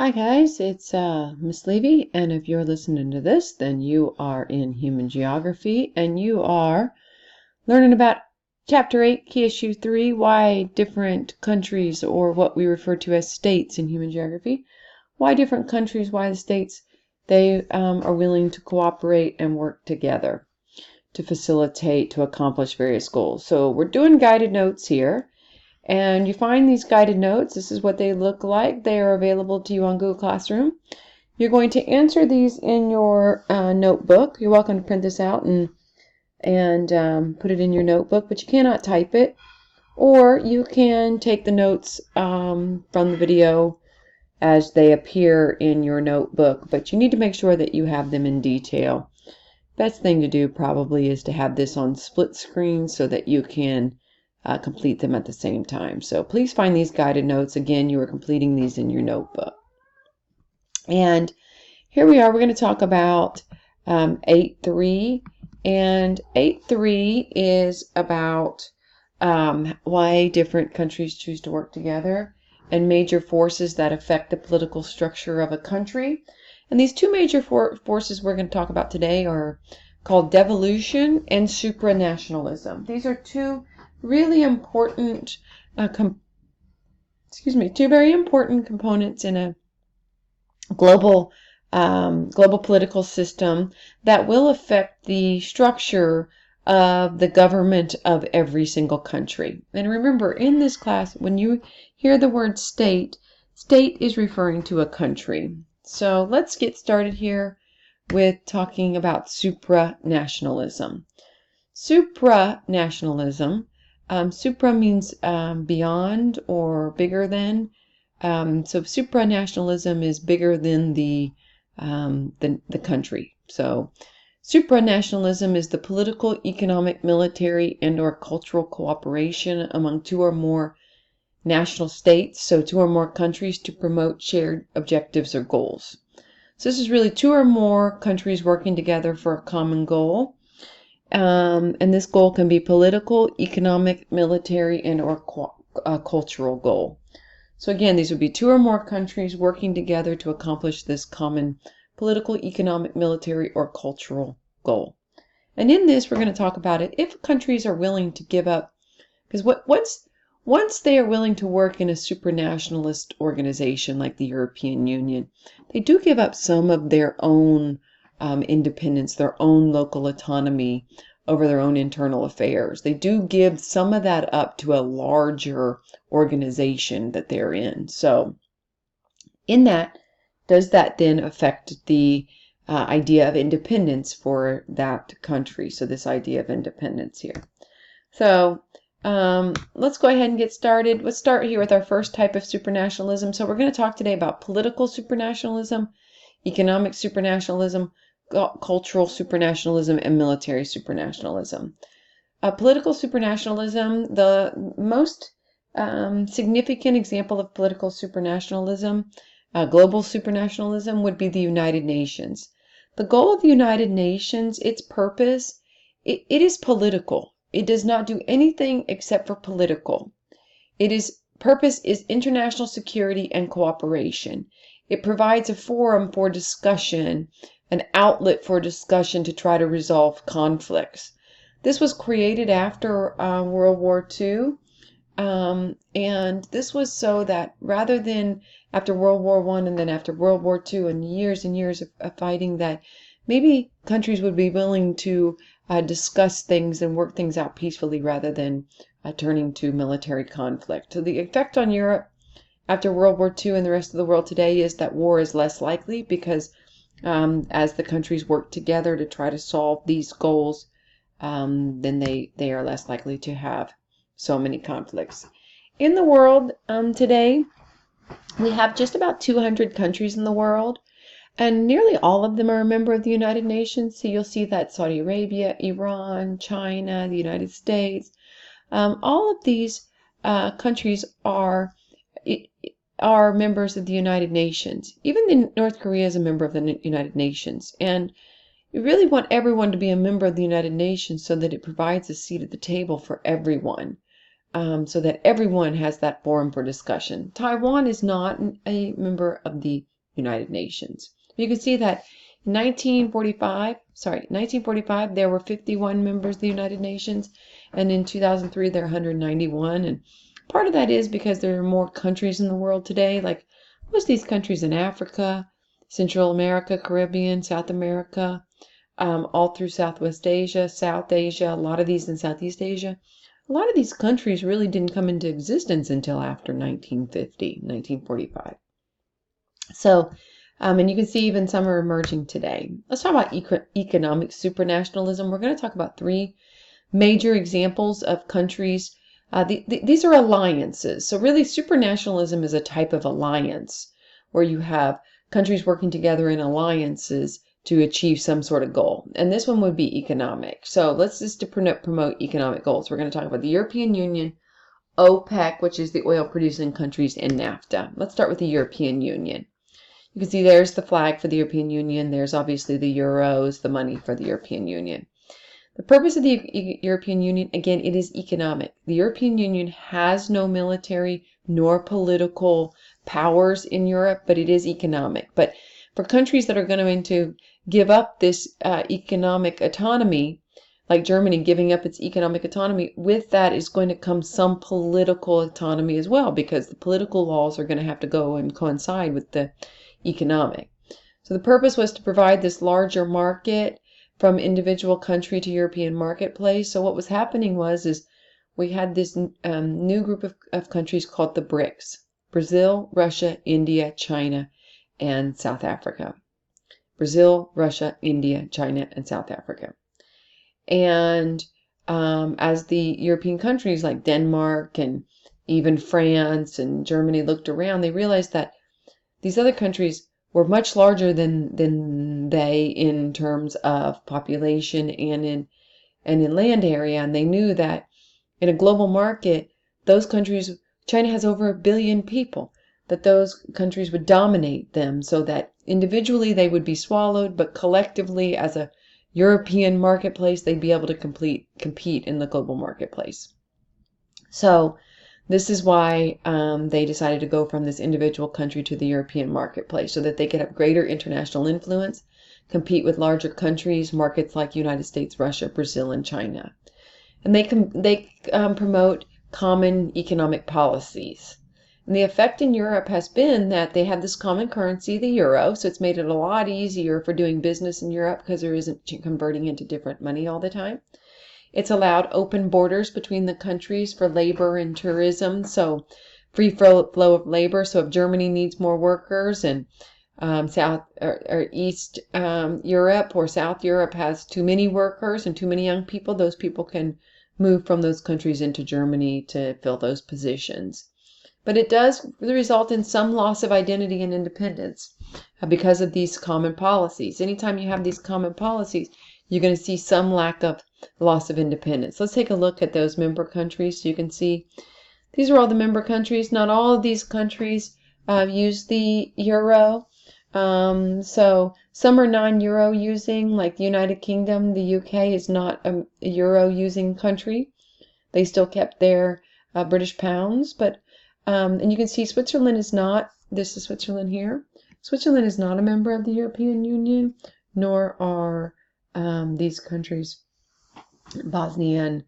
Hi guys, it's Miss Levy, and if you're listening to this, then you are in Human Geography, and you are learning about Chapter 8, Key Issue 3, why different countries, or what we refer to as states in Human Geography, why different countries, why the states, they are willing to cooperate and work together to facilitate, to accomplish various goals. So we're doing guided notes here. And you find these guided notes. This is what they look like. They are available to you on Google Classroom. You're going to answer these in your notebook. You're welcome to print this out and put it in your notebook, but you cannot type it. Or you can take the notes from the video as they appear in your notebook, but you need to make sure that you have them in detail. Best thing to do probably is to have this on split screen so that you can complete them at the same time. So please find these guided notes. Again, you are completing these in your notebook. And here we are. We're going to talk about 8.3. And 8.3 is about why different countries choose to work together and major forces that affect the political structure of a country. And these two major forces we're going to talk about today are called devolution and supranationalism. These are two really important, two very important components in a global political system that will affect the structure of the government of every single country. And remember, in this class, when you hear the word state, state is referring to a country. So let's get started here with talking about supranationalism. Supranationalism. Supra means beyond or bigger than. So supranationalism is bigger than the country. So supranationalism is the political, economic, military, and/or cultural cooperation among two or more national states, so two or more countries, to promote shared objectives or goals. So this is really two or more countries working together for a common goal. And this goal can be political, economic, military, and/or cultural goal. So again, these would be two or more countries working together to accomplish this common political, economic, military, or cultural goal. And in this, we're going to talk about it if countries are willing to give up, because once they are willing to work in a supranationalist organization like the European Union, they do give up some of their own independence, their own local autonomy over their own internal affairs. They do give some of that up to a larger organization that they're in. So in that, does that then affect the idea of independence for that country? So this idea of independence here. So let's go ahead and get started. Let's start here with our first type of supranationalism. So we're going to talk today about political supranationalism, economic supranationalism, cultural supranationalism, and military supranationalism. Political supranationalism, the most significant example of political supranationalism, global supranationalism, would be the United Nations. The goal of the United Nations, its purpose, it is political. It does not do anything except for political. Purpose is international security and cooperation. It provides a forum for discussion, an outlet for discussion to try to resolve conflicts. This was created after World War II, and this was so that rather than after World War I and then after World War II and years of fighting, that maybe countries would be willing to discuss things and work things out peacefully rather than turning to military conflict. So the effect on Europe after World War II and the rest of the world today is that war is less likely because as the countries work together to try to solve these goals, then they are less likely to have so many conflicts. In the world today, we have just about 200 countries in the world, and nearly all of them are a member of the United Nations. So you'll see that Saudi Arabia, Iran, China, the United States, all of these countries are members of the United Nations. Even North Korea is a member of the United Nations. And we really want everyone to be a member of the United Nations so that it provides a seat at the table for everyone. so that everyone has that forum for discussion. Taiwan is not a member of the United Nations. You can see that in 1945, there were 51 members of the United Nations, and in 2003, there are 191. And part of that is because there are more countries in the world today, like most of these countries in Africa, Central America, Caribbean, South America, all through Southwest Asia, South Asia, a lot of these in Southeast Asia. A lot of these countries really didn't come into existence until after 1950, 1945. So, and you can see even some are emerging today. Let's talk about economic supranationalism. We're going to talk about three major examples of countries. These are alliances. So really, supranationalism is a type of alliance where you have countries working together in alliances to achieve some sort of goal. And this one would be economic. So let's just promote economic goals. We're going to talk about the European Union, OPEC, which is the oil producing countries, and NAFTA. Let's start with the European Union. You can see there's the flag for the European Union. There's obviously the euros, the money for the European Union. The purpose of the European Union, again, it is economic. The European Union has no military nor political powers in Europe, but it is economic. But for countries that are going to give up this economic autonomy, like Germany giving up its economic autonomy, with that is going to come some political autonomy as well, because the political laws are going to have to go and coincide with the economic. So the purpose was to provide this larger market from individual country to European marketplace. So what was happening is we had this new group of countries called the BRICS: Brazil, Russia, India, China, and South Africa. Brazil, Russia, India, China, and South Africa. And as the European countries like Denmark and even France and Germany looked around, they realized that these other countries were much larger than they in terms of population and in land area. And they knew that in a global market, those countries, China has over 1 billion people, that those countries would dominate them, so that individually they would be swallowed, but collectively as a European marketplace, they'd be able to compete in the global marketplace. So this is why they decided to go from this individual country to the European marketplace, so that they could have greater international influence, compete with larger countries, markets like United States, Russia, Brazil, and China. And they promote common economic policies. And the effect in Europe has been that they have this common currency, the euro, so it's made it a lot easier for doing business in Europe because there isn't converting into different money all the time. It's allowed open borders between the countries for labor and tourism, so free flow of labor. So if Germany needs more workers and South or East Europe or South Europe has too many workers and too many young people, those people can move from those countries into Germany to fill those positions. But it does result in some loss of identity and independence because of these common policies. Anytime you have these common policies, you're going to see some lack of loss of independence. Let's take a look at those member countries. So you can see these are all the member countries. Not all of these countries use the euro. So some are non-euro using, like the United Kingdom. The UK is not a euro using country. They still kept their British pounds, but and you can see Switzerland is not. This is Switzerland here. Switzerland is not a member of the European Union, nor are these countries, Bosnia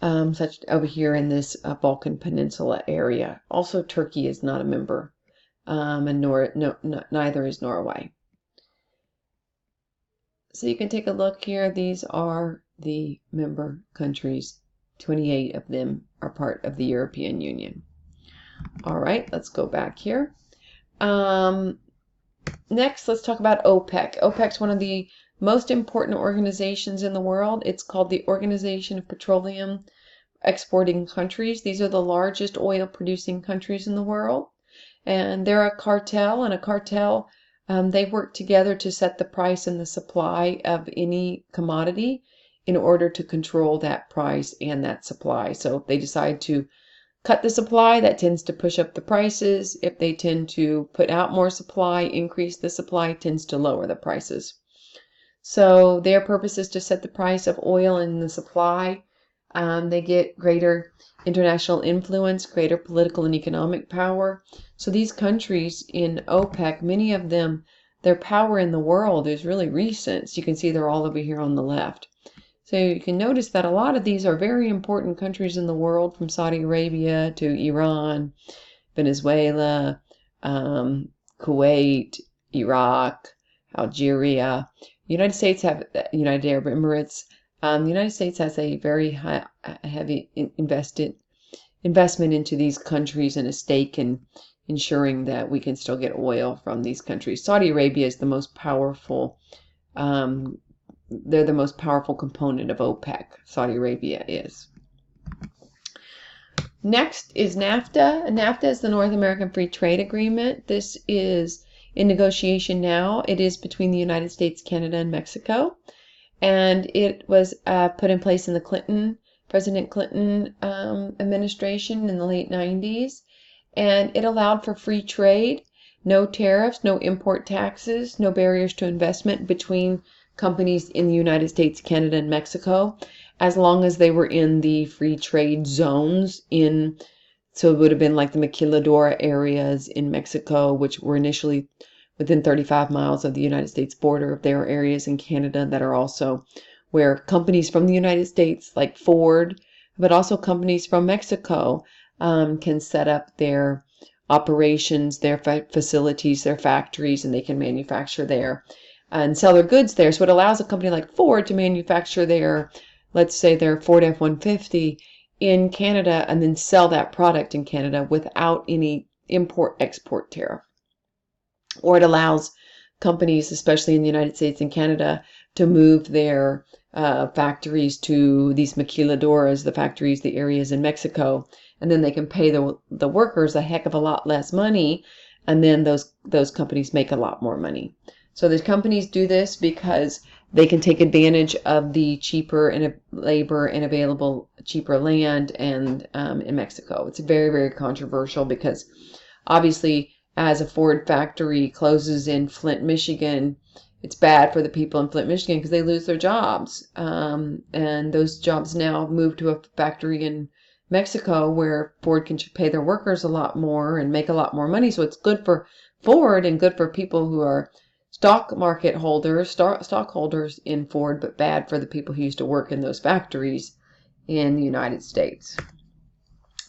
and such over here in this Balkan Peninsula area. Also, Turkey is not a member, and neither is Norway. So you can take a look here. These are the member countries. 28 of them are part of the European Union. All right, let's go back here. Next, let's talk about OPEC. OPEC is one of the most important organizations in the world. It's called the Organization of Petroleum Exporting Countries. These are the largest oil producing countries in the world. And they're a cartel, and a cartel, they work together to set the price and the supply of any commodity in order to control that price and that supply. So if they decide to cut the supply, that tends to push up the prices. If they tend to put out more supply, increase the supply, tends to lower the prices. So their purpose is to set the price of oil and the supply. They get greater international influence, greater political and economic power. So these countries in OPEC, many of them, their power in the world is really recent. So you can see they're all over here on the left. So you can notice that a lot of these are very important countries in the world, from Saudi Arabia to Iran, Venezuela, Kuwait, Iraq, Algeria. United States have United Arab Emirates. The United States has a very heavy investment into these countries and a stake in ensuring that we can still get oil from these countries. Saudi Arabia is the most powerful. They're the most powerful component of OPEC. Saudi Arabia is. Next is NAFTA. NAFTA is the North American Free Trade Agreement. This is in negotiation now. It is between the United States, Canada, and Mexico. And it was put in place in the President Clinton administration in the late 90s. And it allowed for free trade, no tariffs, no import taxes, no barriers to investment between companies in the United States, Canada, and Mexico, as long as they were in the free trade zones so it would have been like the maquiladora areas in Mexico, which were initially within 35 miles of the United States border. There are areas in Canada that are also where companies from the United States, like Ford, but also companies from Mexico, can set up their operations, their facilities, their factories, and they can manufacture there and sell their goods there. So it allows a company like Ford to manufacture let's say their Ford F-150 in Canada and then sell that product in Canada without any import-export tariff. Or it allows companies, especially in the United States and Canada, to move their factories to these maquiladoras, the areas in Mexico, and then they can pay the workers a heck of a lot less money, and then those companies make a lot more money. So the companies do this because they can take advantage of the cheaper labor and available cheaper land and in Mexico. It's very, very controversial because obviously as a Ford factory closes in Flint, Michigan, it's bad for the people in Flint, Michigan because they lose their jobs. And those jobs now move to a factory in Mexico where Ford can pay their workers a lot more and make a lot more money. So it's good for Ford and good for people who are stockholders in Ford, but bad for the people who used to work in those factories in the United States.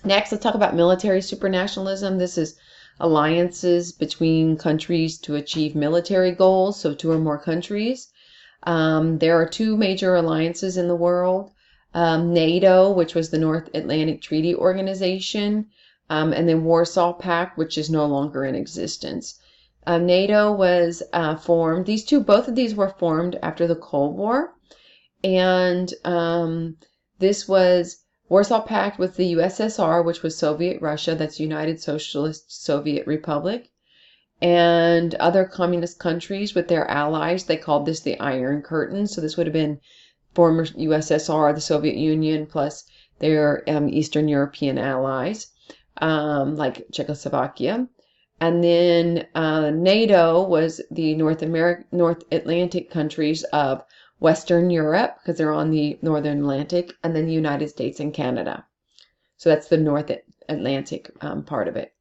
Next, let's talk about military supranationalism. This is alliances between countries to achieve military goals, so 2 or more countries. There are 2 major alliances in the world. NATO, which was the North Atlantic Treaty Organization, and then Warsaw Pact, which is no longer in existence. NATO was formed. Both of these were formed after the Cold War, and this was Warsaw Pact with the USSR, which was Soviet Russia, that's United Socialist Soviet Republic, and other communist countries with their allies. They called this the Iron Curtain. So this would have been former USSR, the Soviet Union, plus their Eastern European allies, like Czechoslovakia. And then NATO was the North Atlantic countries of Western Europe, because they're on the Northern Atlantic, and then the United States and Canada. So that's the North Atlantic part of it.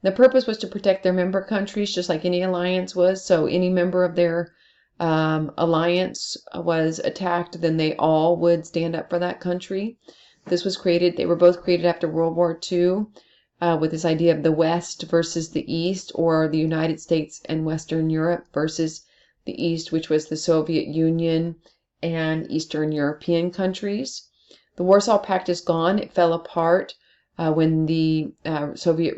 The purpose was to protect their member countries, just like any alliance was. So any member of their alliance was attacked, then they all would stand up for that country. They were both created after World War II. With this idea of the West versus the East, or the United States and Western Europe versus the East, which was the Soviet Union and Eastern European countries. The Warsaw Pact is gone. It fell apart when the Soviet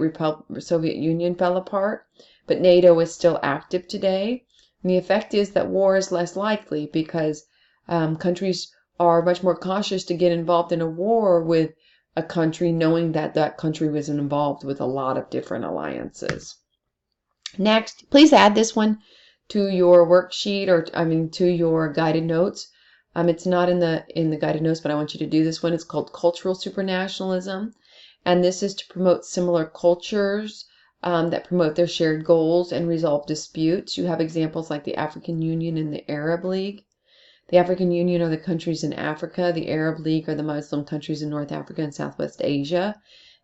Union fell apart, but NATO is still active today. And the effect is that war is less likely because countries are much more cautious to get involved in a war with a country, knowing that that country was involved with a lot of different alliances. Next, please add this one to your worksheet, to your guided notes. It's not in the guided notes, but I want you to do this one. It's called cultural supranationalism, and this is to promote similar cultures that promote their shared goals and resolve disputes. You have examples like the African Union and the Arab League. The African Union are the countries in Africa. The Arab League are the Muslim countries in North Africa and Southwest Asia.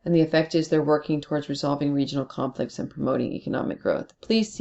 And the effect is they're working towards resolving regional conflicts and promoting economic growth. Please see